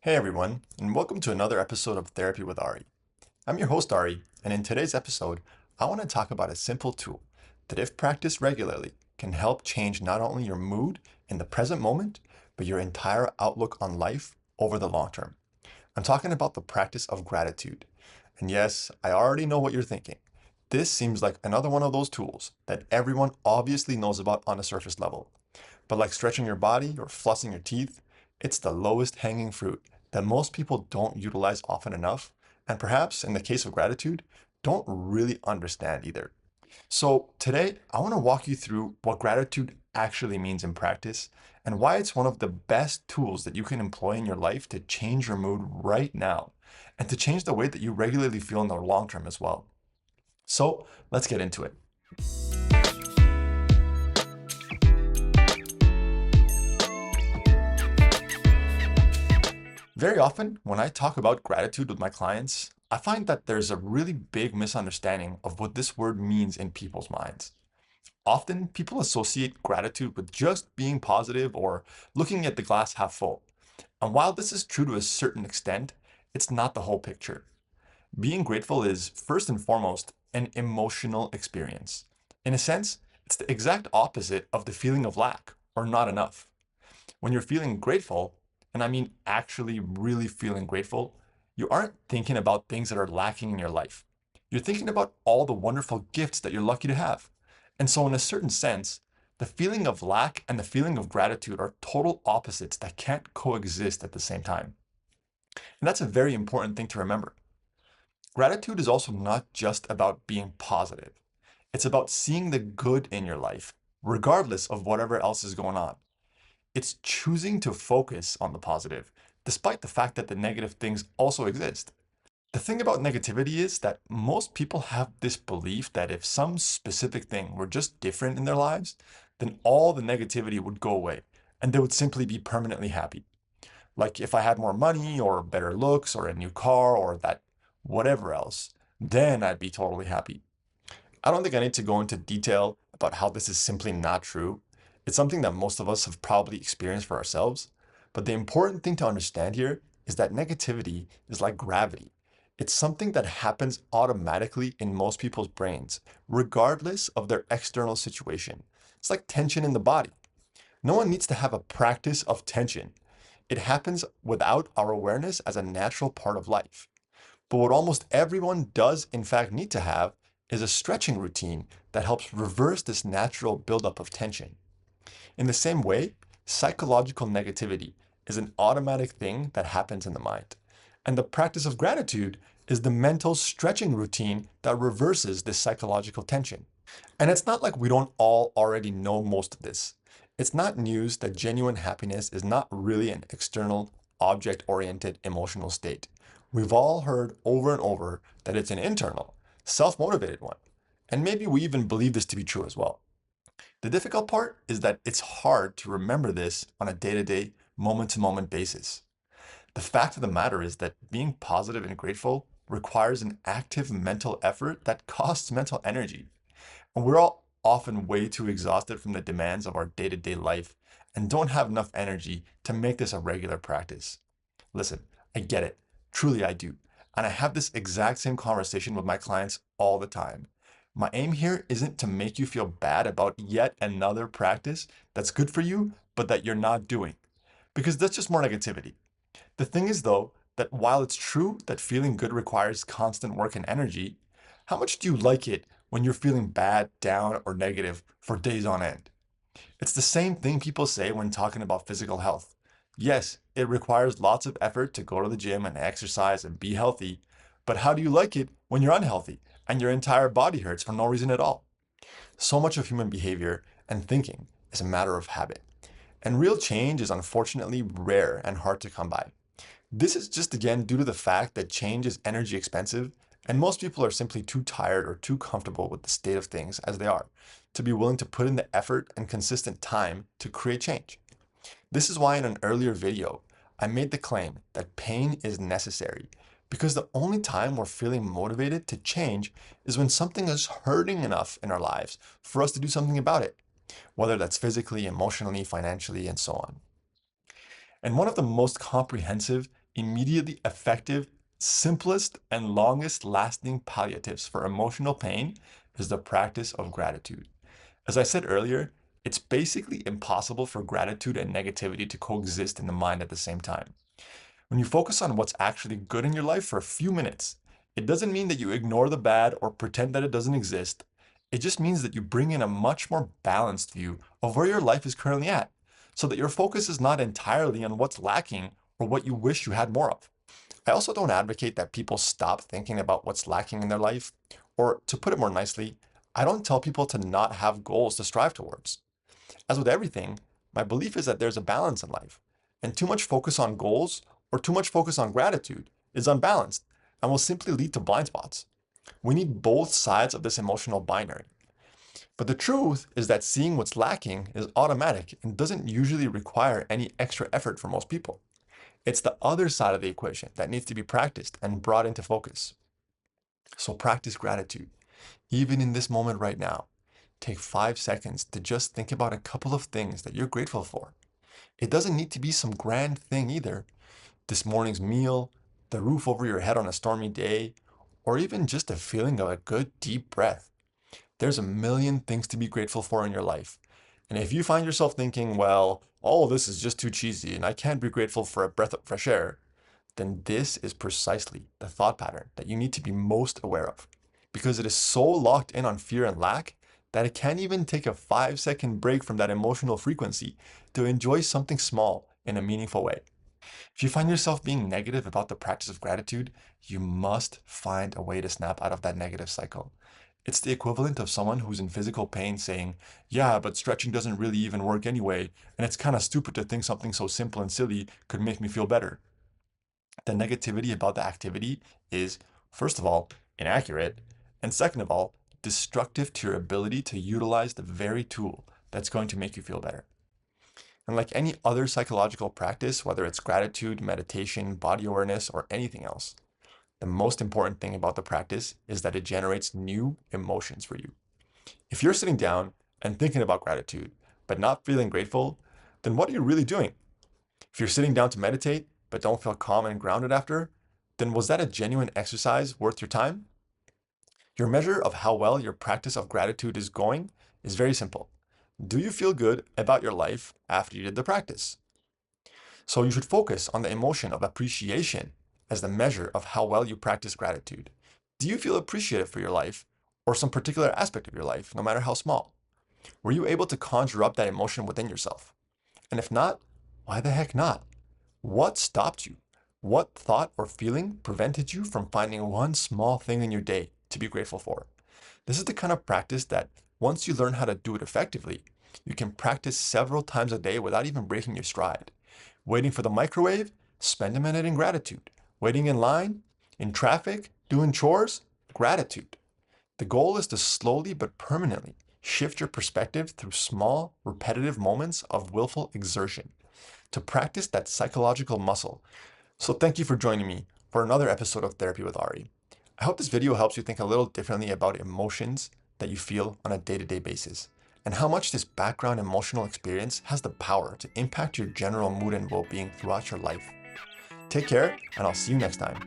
Hey everyone, and welcome to another episode of Therapy with Ari. I'm your host Ari, and in today's episode, I want to talk about a simple tool that, if practiced regularly, can help change not only your mood in the present moment, but your entire outlook on life over the long term. I'm talking about the practice of gratitude. And yes, I already know what you're thinking. This seems like another one of those tools that everyone obviously knows about on a surface level. But like stretching your body or flossing your teeth, it's the lowest hanging fruit that most people don't utilize often enough, and perhaps in the case of gratitude, don't really understand either. So today, I want to walk you through what gratitude actually means in practice and why it's one of the best tools that you can employ in your life to change your mood right now and to change the way that you regularly feel in the long term as well. So let's get into it. Very often, when I talk about gratitude with my clients, I find that there's a really big misunderstanding of what this word means in people's minds. Often, people associate gratitude with just being positive or looking at the glass half full. And while this is true to a certain extent, it's not the whole picture. Being grateful is, first and foremost, an emotional experience. In a sense, it's the exact opposite of the feeling of lack or not enough. When you're feeling grateful, and I mean actually really feeling grateful, you aren't thinking about things that are lacking in your life. You're thinking about all the wonderful gifts that you're lucky to have. And so, in a certain sense, the feeling of lack and the feeling of gratitude are total opposites that can't coexist at the same time. And that's a very important thing to remember. Gratitude is also not just about being positive, it's about seeing the good in your life, regardless of whatever else is going on. It's choosing to focus on the positive, despite the fact that the negative things also exist. The thing about negativity is that most people have this belief that if some specific thing were just different in their lives, then all the negativity would go away and they would simply be permanently happy. Like if I had more money or better looks or a new car or that whatever else, then I'd be totally happy. I don't think I need to go into detail about how this is simply not true. It's something that most of us have probably experienced for ourselves. But the important thing to understand here is that negativity is like gravity. It's something that happens automatically in most people's brains, regardless of their external situation. It's like tension in the body. No one needs to have a practice of tension. It happens without our awareness as a natural part of life. But what almost everyone does, in fact, need to have is a stretching routine that helps reverse this natural buildup of tension. In the same way, psychological negativity is an automatic thing that happens in the mind. And the practice of gratitude is the mental stretching routine that reverses this psychological tension. And it's not like we don't all already know most of this. It's not news that genuine happiness is not really an external, object oriented emotional state. We've all heard over and over that it's an internal, self motivated one. And maybe we even believe this to be true as well. The difficult part is that it's hard to remember this on a day to day, moment to moment basis. The fact of the matter is that being positive and grateful requires an active mental effort that costs mental energy. And we're all often way too exhausted from the demands of our day to day life and don't have enough energy to make this a regular practice. Listen, I get it. Truly, I do. And I have this exact same conversation with my clients all the time. My aim here isn't to make you feel bad about yet another practice that's good for you, but that you're not doing, because that's just more negativity. The thing is, though, that while it's true that feeling good requires constant work and energy, how much do you like it when you're feeling bad, down, or negative for days on end? It's the same thing people say when talking about physical health. Yes, it requires lots of effort to go to the gym and exercise and be healthy, but how do you like it when you're unhealthy and your entire body hurts for no reason at all? So much of human behavior and thinking is a matter of habit, and real change is unfortunately rare and hard to come by. This is just again due to the fact that change is energy expensive, and most people are simply too tired or too comfortable with the state of things as they are to be willing to put in the effort and consistent time to create change. This is why in an earlier video, I made the claim that pain is necessary because the only time we're feeling motivated to change is when something is hurting enough in our lives for us to do something about it, whether that's physically, emotionally, financially, and so on. And one of the most comprehensive immediately effective, simplest, and longest lasting palliatives for emotional pain is the practice of gratitude. As I said earlier, it's basically impossible for gratitude and negativity to coexist in the mind at the same time. When you focus on what's actually good in your life for a few minutes, it doesn't mean that you ignore the bad or pretend that it doesn't exist. It just means that you bring in a much more balanced view of where your life is currently at, so that your focus is not entirely on what's lacking or what you wish you had more of. I also don't advocate that people stop thinking about what's lacking in their life, or to put it more nicely, I don't tell people to not have goals to strive towards. As with everything, my belief is that there's a balance in life, and too much focus on goals or too much focus on gratitude is unbalanced and will simply lead to blind spots. We need both sides of this emotional binary. But the truth is that seeing what's lacking is automatic and doesn't usually require any extra effort for most people. It's the other side of the equation that needs to be practiced and brought into focus. So practice gratitude, even in this moment right now. Take 5 seconds to just think about a couple of things that you're grateful for. It doesn't need to be some grand thing either. This morning's meal, the roof over your head on a stormy day, or even just a feeling of a good deep breath. There's a million things to be grateful for in your life. And if you find yourself thinking, well, all of this is just too cheesy and I can't be grateful for a breath of fresh air, then this is precisely the thought pattern that you need to be most aware of. Because it is so locked in on fear and lack that it can't even take a 5-second break from that emotional frequency to enjoy something small in a meaningful way. If you find yourself being negative about the practice of gratitude, you must find a way to snap out of that negative cycle. It's the equivalent of someone who's in physical pain saying, yeah, but stretching doesn't really even work anyway, and it's kind of stupid to think something so simple and silly could make me feel better. The negativity about the activity is, first of all, inaccurate, and second of all, destructive to your ability to utilize the very tool that's going to make you feel better. And like any other psychological practice, whether it's gratitude, meditation, body awareness, or anything else, the most important thing about the practice is that it generates new emotions for you. If you're sitting down and thinking about gratitude, but not feeling grateful, then what are you really doing? If you're sitting down to meditate, but don't feel calm and grounded after, then was that a genuine exercise worth your time? Your measure of how well your practice of gratitude is going is very simple. Do you feel good about your life after you did the practice? So you should focus on the emotion of appreciation as the measure of how well you practice gratitude. Do you feel appreciative for your life or some particular aspect of your life, no matter how small? Were you able to conjure up that emotion within yourself? And if not, why the heck not? What stopped you? What thought or feeling prevented you from finding one small thing in your day to be grateful for? This is the kind of practice that once you learn how to do it effectively, you can practice several times a day without even breaking your stride. Waiting for the microwave? Spend a minute in gratitude. Waiting in line? In traffic? Doing chores? Gratitude. The goal is to slowly but permanently shift your perspective through small, repetitive moments of willful exertion to practice that psychological muscle. So thank you for joining me for another episode of Therapy with Ari. I hope this video helps you think a little differently about emotions that you feel on a day-to-day basis, and how much this background emotional experience has the power to impact your general mood and well-being throughout your life. Take care, and I'll see you next time.